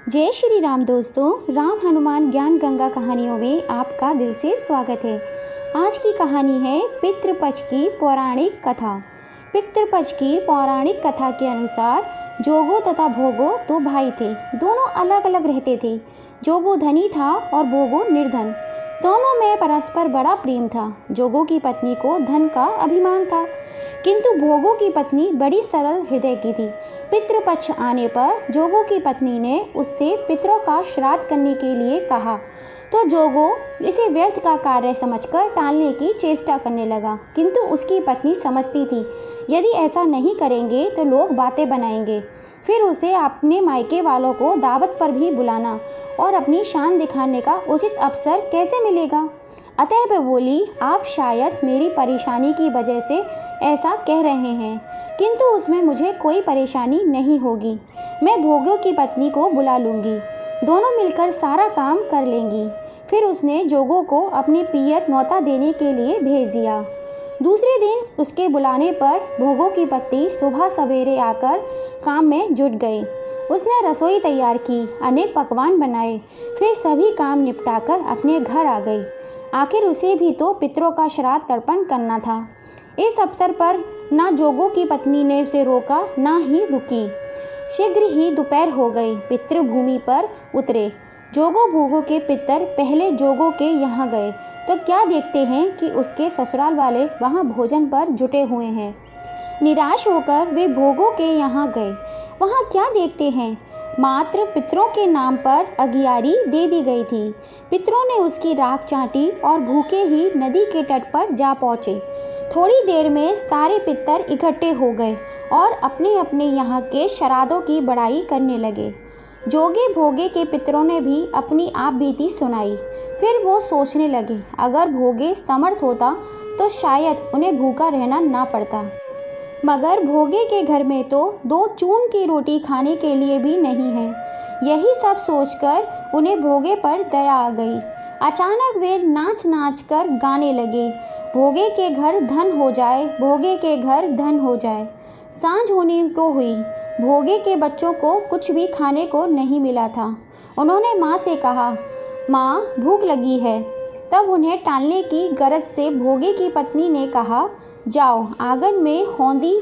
जय श्री राम दोस्तों, राम हनुमान ज्ञान गंगा कहानियों में आपका दिल से स्वागत है। आज की कहानी है पितृपक्ष की पौराणिक कथा। पितृपक्ष की पौराणिक कथा के अनुसार जोगो तथा भोगो दो भाई थे। दोनों अलग अलग रहते थे। जोगो धनी था और भोगो निर्धन। दोनों में परस्पर बड़ा प्रेम था। जोगो की पत्नी को धन का अभिमान था, किंतु भोगो की पत्नी बड़ी सरल हृदय की थी। पितृपक्ष आने पर जोगो की पत्नी ने उससे पितरों का श्राद्ध करने के लिए कहा, तो जोगो इसे व्यर्थ का कार्य समझकर टालने की चेष्टा करने लगा। किंतु उसकी पत्नी समझती थी, यदि ऐसा नहीं करेंगे तो लोग बातें बनाएंगे, फिर उसे अपने मायके वालों को दावत पर भी बुलाना और अपनी शान दिखाने का उचित अवसर कैसे मिलेगा। अतः वह बोली, आप शायद मेरी परेशानी की वजह से ऐसा कह रहे हैं, किंतु उसमें मुझे कोई परेशानी नहीं होगी। मैं भोगो की पत्नी को बुला लूँगी, दोनों मिलकर सारा काम कर लेंगी। फिर उसने जोगो को अपने पियर न्योता देने के लिए भेज दिया। दूसरे दिन उसके बुलाने पर भोगो की पत्नी सुबह सवेरे आकर काम में जुट गई। उसने रसोई तैयार की, अनेक पकवान बनाए, फिर सभी काम निपटाकर अपने घर आ गई। आखिर उसे भी तो पितरों का श्राद्ध तर्पण करना था। इस अवसर पर ना जोगो की पत्नी ने उसे रोका, ना ही रुकी। शीघ्र ही दोपहर हो गई। पितृभूमि पर उतरे। जोगो भोगो के पितर पहले जोगो के यहाँ गए तो क्या देखते हैं कि उसके ससुराल वाले वहाँ भोजन पर जुटे हुए हैं। निराश होकर वे भोगो के यहाँ गए। वहाँ क्या देखते हैं, मात्र पितरों के नाम पर अगियारी दे दी गई थी। पितरों ने उसकी राख चाटी और भूखे ही नदी के तट पर जा पहुँचे। थोड़ी देर में सारे पितर इकट्ठे हो गए और अपने अपने यहाँ के श्राद्धों की बड़ाई करने लगे। जोगे भोगे के पितरों ने भी अपनी आप बीती सुनाई। फिर वो सोचने लगे, अगर भोगे समर्थ होता तो शायद उन्हें भूखा रहना ना पड़ता, मगर भोगे के घर में तो 2 चून की रोटी खाने के लिए भी नहीं है। यही सब सोचकर उन्हें भोगे पर दया आ गई। अचानक वे नाच नाच कर गाने लगे, भोगे के घर धन हो जाए, भोगे के घर धन हो जाए। सांझ होने को हुई। भोगे के बच्चों को कुछ भी खाने को नहीं मिला था। उन्होंने माँ से कहा, माँ भूख लगी है। तब उन्हें टालने की गरज से भोगे की पत्नी ने कहा, जाओ, आंगन में हौंदी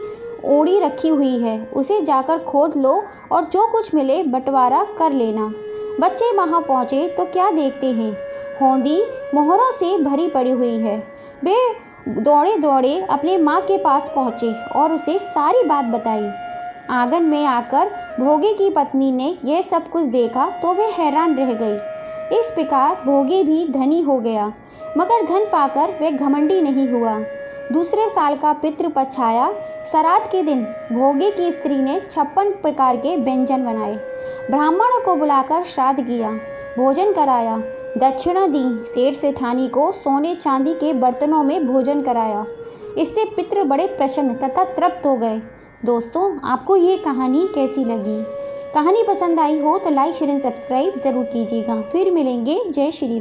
ओढ़ी रखी हुई है, उसे जाकर खोद लो और जो कुछ मिले बंटवारा कर लेना। बच्चे वहाँ पहुँचे तो क्या देखते हैं, हौंदी मोहरों से भरी पड़ी हुई है। वे दौड़े दौड़े अपने माँ के पास पहुँचे और उसे सारी बात बताई। आंगन में आकर भोगे की पत्नी ने यह सब कुछ देखा तो वह हैरान रह गई। इस प्रकार भोगे भी धनी हो गया, मगर धन पाकर वह घमंडी नहीं हुआ। दूसरे साल का पितृपक्ष आया। श्राद्ध के दिन भोगे की स्त्री ने 56 प्रकार के व्यंजन बनाए। ब्राह्मणों को बुलाकर श्राद्ध किया, भोजन कराया, दक्षिणा दी। सेठ सेठानी को सोने चांदी के बर्तनों में भोजन कराया। इससे पितृ बड़े प्रसन्न तथा तृप्त हो गए। दोस्तों, आपको ये कहानी कैसी लगी? कहानी पसंद आई हो तो लाइक शेयर एंड सब्सक्राइब ज़रूर कीजिएगा। फिर मिलेंगे। जय श्री राम।